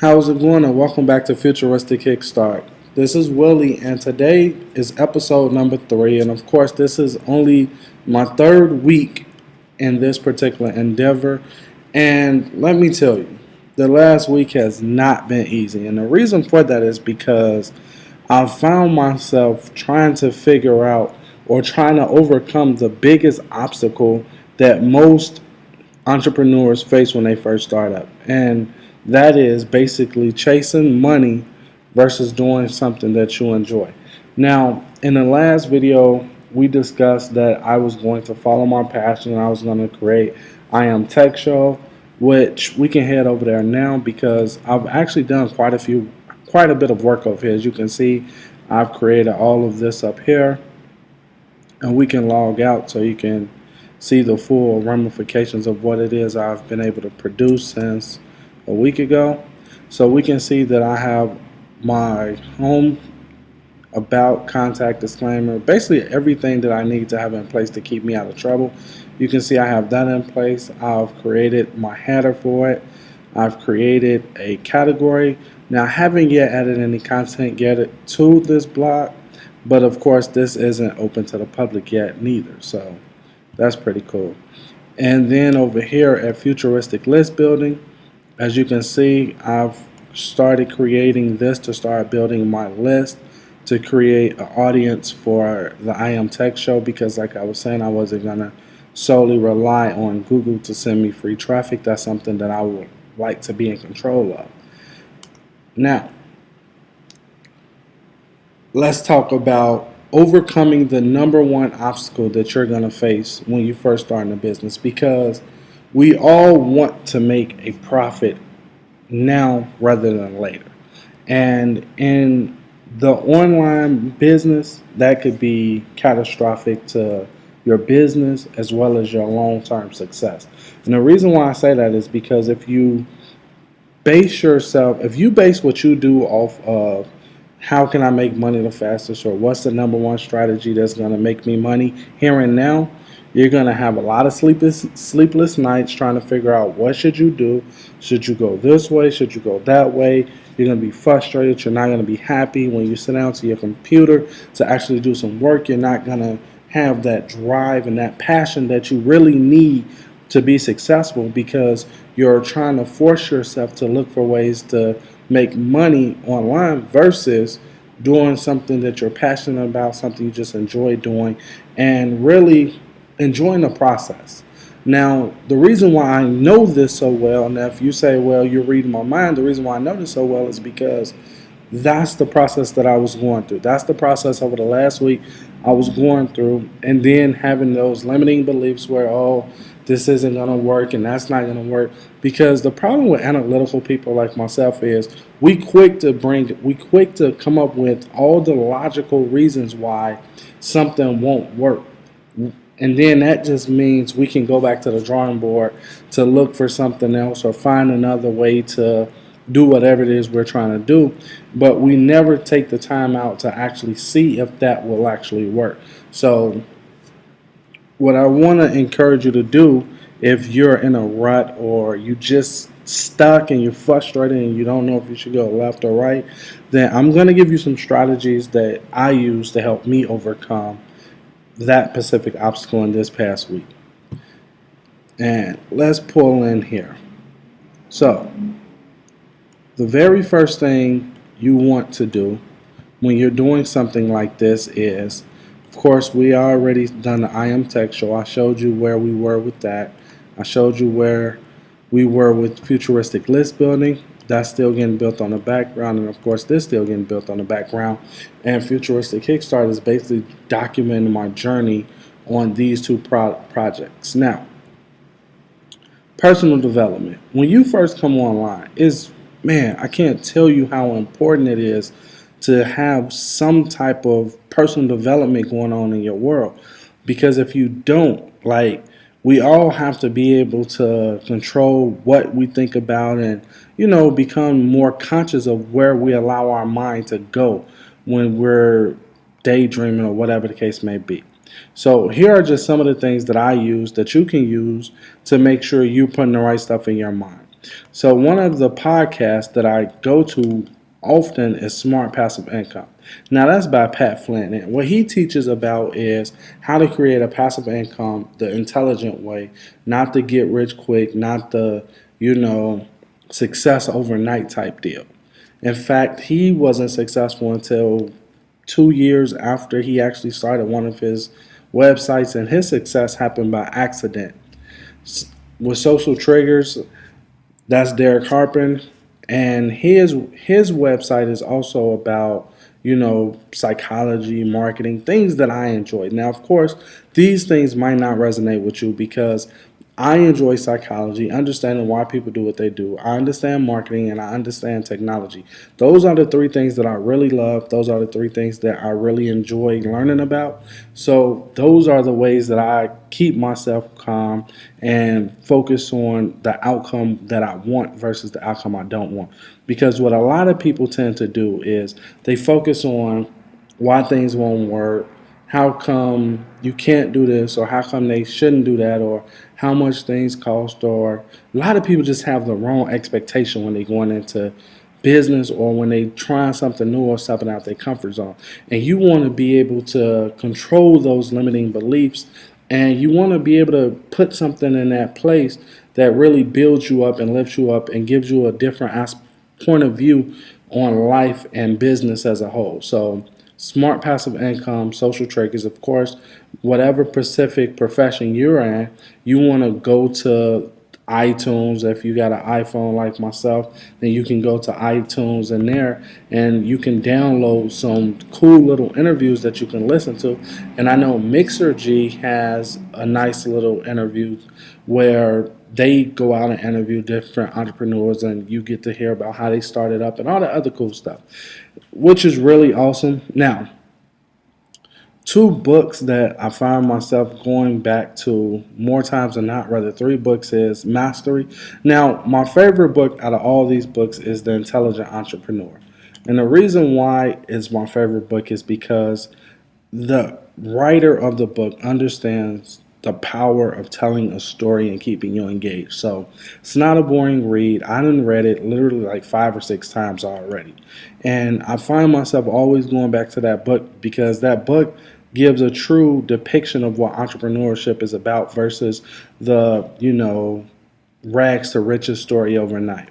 How's it going? And welcome back to Futuristic Kickstart. This is Willie, and today is episode number 3. And of course, this is only my third week in this particular endeavor. And let me tell you, the last week has not been easy. And the reason for that is because I found myself trying to figure out or trying to overcome the biggest obstacle that most entrepreneurs face when they first start up. And that is basically chasing money versus doing something that you enjoy. Now, in the last video, we discussed that I was going to follow my passion and I was going to create I Am Tech Show, which we can head over there now because I've actually done quite a bit of work over here. As you can see, I've created all of this up here, and we can log out so you can see the full ramifications of what it is I've been able to produce since a week ago. So we can see that I have my home, about, contact, disclaimer, basically everything that I need to have in place to keep me out of trouble. You can see I have that in place. I've created my header for it. I've created a category. Now, I haven't yet added any content yet to this blog, but of course this isn't open to the public yet neither, so that's pretty cool. And then over here at Futuristic List Building, as you can see, I've started creating this to start building my list to create an audience for the I Am Tech Show, because like I was saying, I wasn't going to solely rely on Google to send me free traffic. That's something that I would like to be in control of. Now, let's talk about overcoming the number one obstacle that you're going to face when you first start in a business, because we all want to make a profit now rather than later. And in the online business, that could be catastrophic to your business as well as your long-term success. And the reason why I say that is because if you base what you do off of how can I make money the fastest, or what's the number one strategy that's going to make me money here and now, you're going to have a lot of sleepless nights trying to figure out what should you do. Should you go this way? Should you go that way? You're going to be frustrated. You're not going to be happy when you sit down to your computer to actually do some work. You're not going to have that drive and that passion that you really need to be successful, because you're trying to force yourself to look for ways to make money online versus doing something that you're passionate about, something you just enjoy doing, and really enjoying the process. Now, the reason why I know this so well, and if you say, well, you're reading my mind, the reason why I know this so well is because that's the process that I was going through. That's the process over the last week I was going through, and then having those limiting beliefs where, oh, this isn't going to work and that's not going to work. Because the problem with analytical people like myself is we quick to come up with all the logical reasons why something won't work. And then that just means we can go back to the drawing board to look for something else or find another way to do whatever it is we're trying to do. But we never take the time out to actually see if that will actually work. So what I want to encourage you to do, if you're in a rut or you just stuck and you're frustrated and you don't know if you should go left or right, then I'm going to give you some strategies that I use to help me overcome that specific obstacle in this past week. And let's pull in here. So the very first thing you want to do when you're doing something like this is, of course, we already done the I Am Tech Show. I showed you where we were with that. I showed you where we were with Futuristic List Building. That's still getting built on the background, and of course this still getting built on the background. And Futuristic Kickstart is basically documenting my journey on these two projects. Now, personal development. When you first come online, I can't tell you how important it is to have some type of personal development going on in your world. Because if you don't, we all have to be able to control what we think about and, become more conscious of where we allow our mind to go when we're daydreaming or whatever the case may be. So here are just some of the things that I use that you can use to make sure you're putting the right stuff in your mind. So one of the podcasts that I go to often is Smart Passive Income. Now that's by Pat Flynn. And what he teaches about is how to create a passive income the intelligent way, not the get rich quick, not the, you know, success overnight type deal. In fact, he wasn't successful until 2 years after he actually started one of his websites, and his success happened by accident. With Social Triggers, that's Derek Harpin, and his website is also about, psychology, marketing, things that I enjoy. Now, of course, these things might not resonate with you because I enjoy psychology, understanding why people do what they do. I understand marketing and I understand technology. Those are the three things that I really love. Those are the three things that I really enjoy learning about. So those are the ways that I keep myself calm and focus on the outcome that I want versus the outcome I don't want. Because what a lot of people tend to do is they focus on why things won't work, how come you can't do this, or how come they shouldn't do that, or how much things cost, or a lot of people just have the wrong expectation when they're going into business or when they trying something new or something out their comfort zone. And you want to be able to control those limiting beliefs, and you want to be able to put something in that place that really builds you up and lifts you up and gives you a different point of view on life and business as a whole. So Smart Passive Income, Social Triggers, of course, whatever specific profession you're in, you want to go to iTunes. If you got an iPhone like myself, then you can go to iTunes and there, and you can download some cool little interviews that you can listen to. And I know Mixergy has a nice little interview where they go out and interview different entrepreneurs, and you get to hear about how they started up and all the other cool stuff, which is really awesome. Now, two books that I find myself going back to more times than not, rather three books, is Mastery. Now, my favorite book out of all these books is The Intelligent Entrepreneur. And the reason why it's my favorite book is because the writer of the book understands the power of telling a story and keeping you engaged. So it's not a boring read. I done read it literally like 5 or 6 times already. And I find myself always going back to that book because that book gives a true depiction of what entrepreneurship is about versus the, rags to riches story overnight.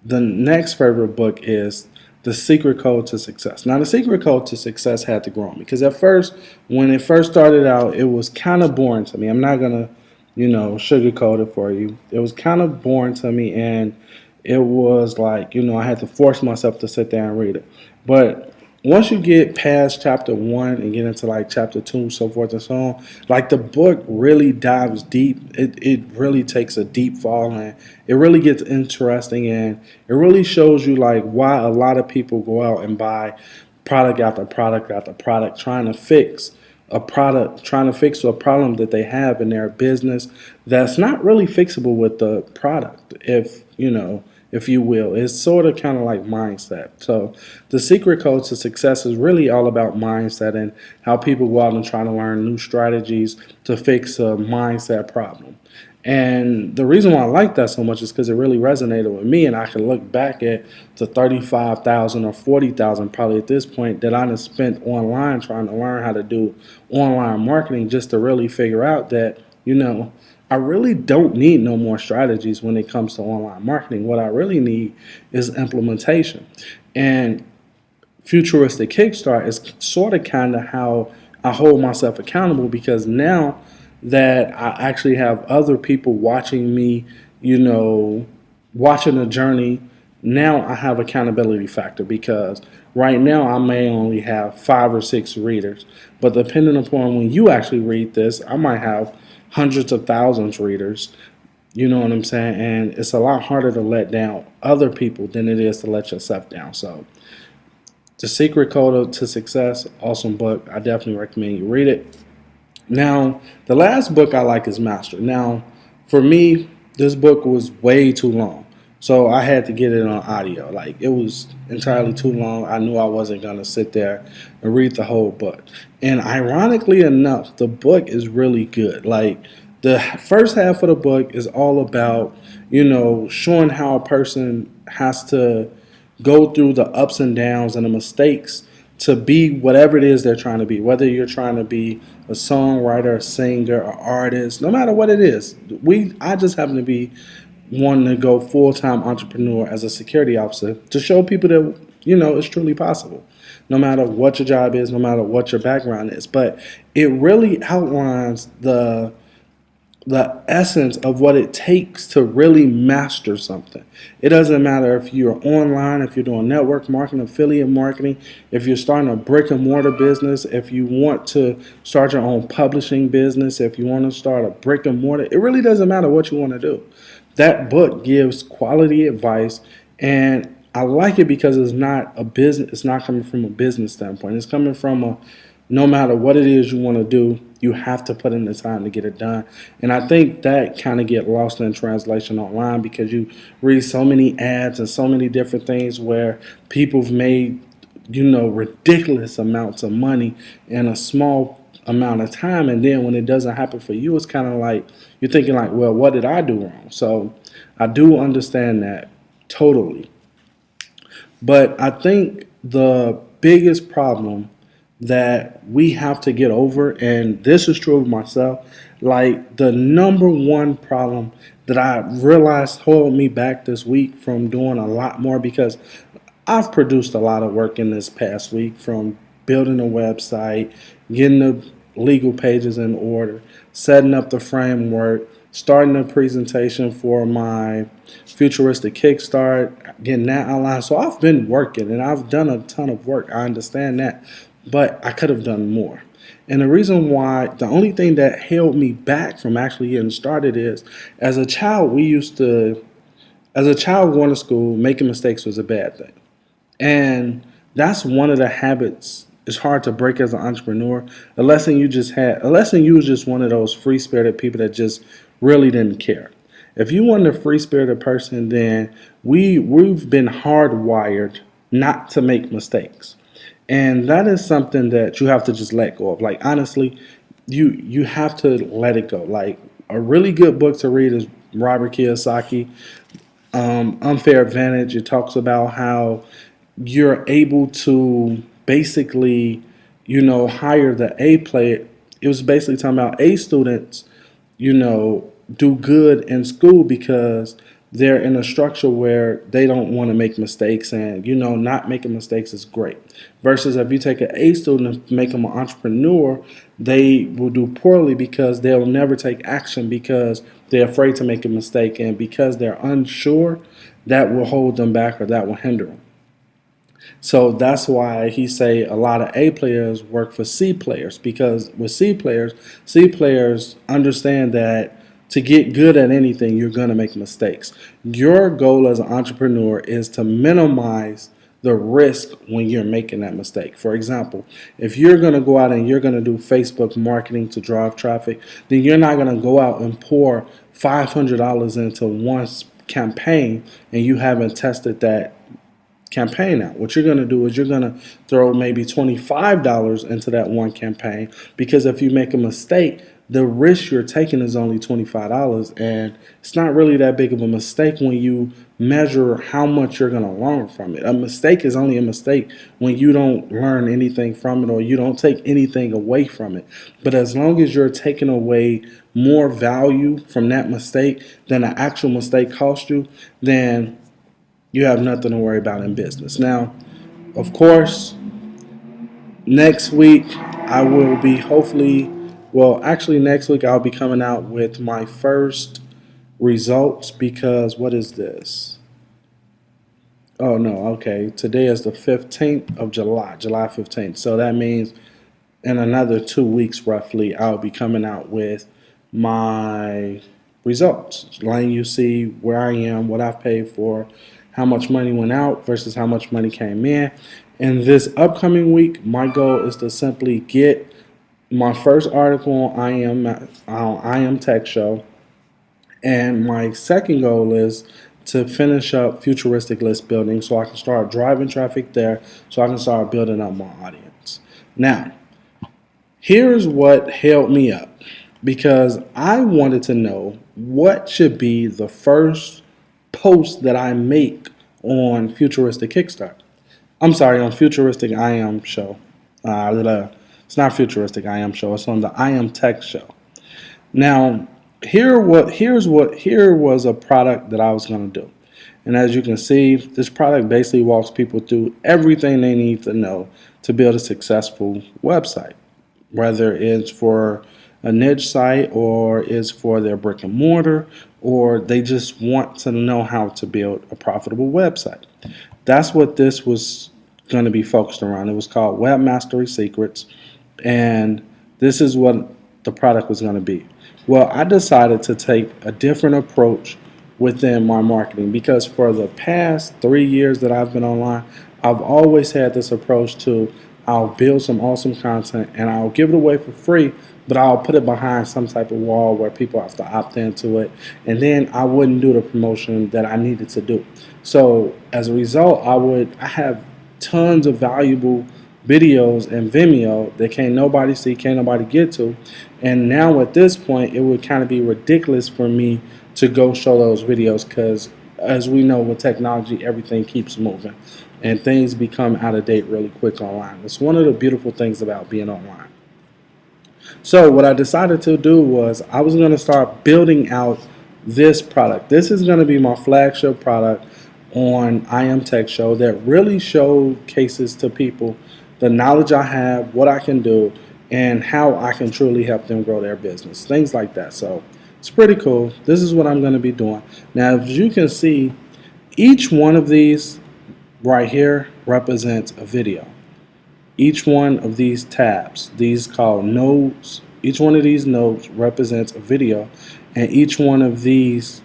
The next favorite book is The Secret Code to Success. Now, The Secret Code to Success had to grow on me because at first, when it first started out, it was kind of boring to me. I'm not going to, sugarcoat it for you. It was kind of boring to me, and it was like, I had to force myself to sit there and read it. But once you get past chapter 1 and get into like chapter 2, so forth and so on, like the book really dives deep. It really takes a deep fall, and it really gets interesting, and it really shows you like why a lot of people go out and buy product after product after product trying to fix a problem that they have in their business that's not really fixable with the product, if you will. It's sort of kind of like mindset. So the secret code to success is really all about mindset and how people go out and try to learn new strategies to fix a mindset problem. And the reason why I like that so much is because it really resonated with me, and I can look back at the 35,000 or 40,000 probably at this point that I done spent online trying to learn how to do online marketing just to really figure out that, I really don't need no more strategies when it comes to online marketing. What I really need is implementation. And Futuristic Kickstart is sort of kind of how I hold myself accountable, because now that I actually have other people watching me, watching the journey, now I have accountability factor, because right now I may only have 5 or 6 readers, but depending upon when you actually read this, I might have hundreds of thousands readers. You know what I'm saying? And it's a lot harder to let down other people than it is to let yourself down. So The Secret Code to Success, awesome book. I definitely recommend you read it. Now, the last book I like is Master. Now, for me, this book was way too long. So I had to get it on audio. Like, it was entirely too long. I knew I wasn't going to sit there and read the whole book. And ironically enough, the book is really good. Like, The first half of the book is all about, showing how a person has to go through the ups and downs and the mistakes to be whatever it is they're trying to be. Whether you're trying to be a songwriter, a singer, an artist, no matter what it is. I just happen to be wanting to go full-time entrepreneur as a security officer to show people that, it's truly possible. No matter what your job is, no matter what your background is. But it really outlines the essence of what it takes to really master something. It doesn't matter if you're online, if you're doing network marketing, affiliate marketing, if you're starting a brick and mortar business, if you want to start your own publishing business, if you want to start a brick and mortar, it really doesn't matter what you want to do. That book gives quality advice, and I like it because it's not a business. It's not coming from a business standpoint. It's coming from no matter what it is you want to do, you have to put in the time to get it done. And I think that kind of get lost in translation online because you read so many ads and so many different things where people've made, ridiculous amounts of money in a small amount of time. And then when it doesn't happen for you, it's kind of like you're thinking like, well, what did I do wrong? So I do understand that totally. But I think the biggest problem that we have to get over, and this is true of myself, like the number one problem that I realized held me back this week from doing a lot more, because I've produced a lot of work in this past week, from building a website, getting the legal pages in order, setting up the framework, starting a presentation for my futuristic kickstart, getting that outlined. So I've been working and I've done a ton of work. I understand that, but I could have done more. And the reason why, the only thing that held me back from actually getting started is, as a child, going to school, making mistakes was a bad thing. And that's one of the habits it's hard to break as an entrepreneur. Unless you was just one of those free-spirited people that just really didn't care. If you weren't a free-spirited person, then we've been hardwired not to make mistakes. And that is something that you have to just let go of. Like, honestly, you have to let it go. Like, a really good book to read is Robert Kiyosaki, Unfair Advantage. It talks about how you're able to basically, hire the A player. It was basically talking about A students, do good in school because they're in a structure where they don't want to make mistakes, and not making mistakes is great. Versus if you take an A student and make them an entrepreneur, they will do poorly because they'll never take action because they're afraid to make a mistake, and because they're unsure, that will hold them back or that will hinder them. So that's why he say a lot of A players work for C players, because with C players understand that to get good at anything, you're going to make mistakes. Your goal as an entrepreneur is to minimize the risk when you're making that mistake. For example, if you're going to go out and you're going to do Facebook marketing to drive traffic, then you're not going to go out and pour $500 into one campaign and you haven't tested that campaign out. What you're going to do is you're going to throw maybe $25 into that one campaign, because if you make a mistake, the risk you're taking is only $25, and it's not really that big of a mistake when you measure how much you're going to learn from it. A mistake is only a mistake when you don't learn anything from it or you don't take anything away from it. But as long as you're taking away more value from that mistake than the actual mistake cost you, then you have nothing to worry about in business. Now, of course, next week I will be next week I'll be coming out with my first results, because what is this? Oh no, okay. Today is the 15th of July 15th. So that means in another 2 weeks roughly, I'll be coming out with my results, letting you see where I am, what I've paid for, how much money went out versus how much money came in. And this upcoming week, my goal is to simply get my first article on I Am Tech Show, and my second goal is to finish up futuristic list building so I can start driving traffic there, so I can start building up my audience. Now, here's what held me up. because I wanted to know what should be the first post that I make on Futuristic Kickstart. I'm sorry, on Futuristic I Am Show. It's not Futuristic I Am Show. It's on the I Am Tech Show. Now, here was a product that I was going to do. And as you can see, this product basically walks people through everything they need to know to build a successful website, whether it's for a niche site or is for their brick and mortar, or they just want to know how to build a profitable website. That's what this was going to be focused around. It was called Web Mastery Secrets, and this is what the product was going to be. Well, I decided to take a different approach within my marketing, because for the past 3 years that I've been online, I've always had this approach to I'll build some awesome content and I'll give it away for free, but I'll put it behind some type of wall where people have to opt into it, and then I wouldn't do the promotion that I needed to do. So as a result, I have tons of valuable videos and Vimeo that can't nobody see, can't nobody get to, and now at this point it would kind of be ridiculous for me to go show those videos, because as we know with technology, everything keeps moving and things become out of date really quick online. It's one of the beautiful things about being online. So what I decided to do was I was going to start building out this product. This is going to be my flagship product on I Am Tech Show that really showcases to people the knowledge I have, what I can do, and how I can truly help them grow their business, things like that. So it's pretty cool. This is what I'm going to be doing. Now, as you can see, each one of these right here represents a video. Each one of these tabs, these called nodes, each one of these nodes represents a video, and each one of these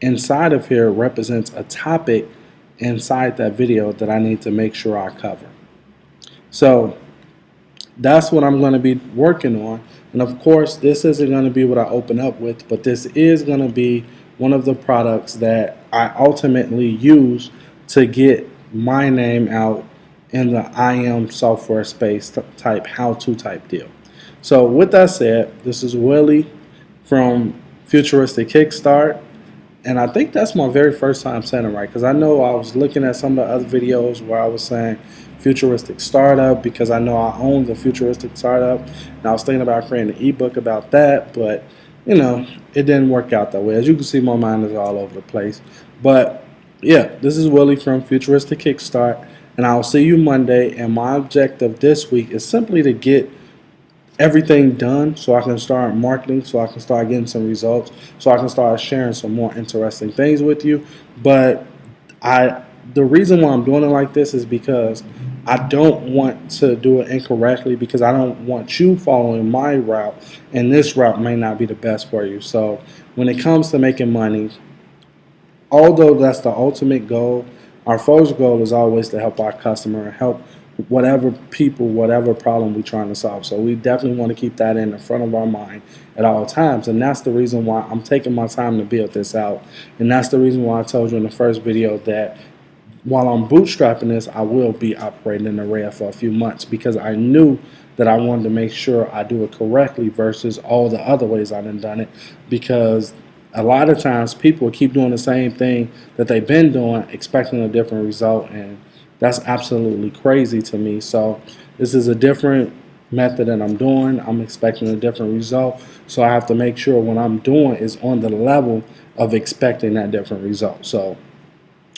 inside of here represents a topic inside that video that I need to make sure I cover. So that's what I'm going to be working on. And of course, this isn't going to be what I open up with, but this is going to be one of the products that I ultimately use to get my name out in the I Am software space type how-to type deal. So with that said, this is Willie from Futuristic Kickstart, and I think that's my very first time saying it right, because I know I was looking at some of the other videos where I was saying Futuristic Startup, because I know I own the Futuristic Startup, and I was thinking about creating an ebook about that, but you know, it didn't work out that way. As you can see, my mind is all over the place. But yeah, this is Willie from Futuristic Kickstart, and I'll see you Monday. And my objective this week is simply to get everything done so I can start marketing, so I can start getting some results, so I can start sharing some more interesting things with you. But the reason why I'm doing it like this is because I don't want to do it incorrectly, because I don't want you following my route, and this route may not be the best for you. So when it comes to making money, although that's the ultimate goal, our first goal is always to help our customer and help whatever people, whatever problem we're trying to solve. So we definitely want to keep that in the front of our mind at all times. And that's the reason why I'm taking my time to build this out. And that's the reason why I told you in the first video that while I'm bootstrapping this, I will be operating in the red for a few months, because I knew that I wanted to make sure I do it correctly versus all the other ways I've done it, because a lot of times people keep doing the same thing that they've been doing, expecting a different result, and that's absolutely crazy to me. So this is a different method that I'm doing. I'm expecting a different result, so I have to make sure what I'm doing is on the level of expecting that different result. So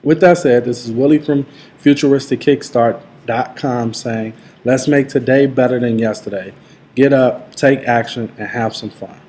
with that said, this is Willie from FuturisticKickstart.com saying, let's make today better than yesterday. Get up, take action, and have some fun.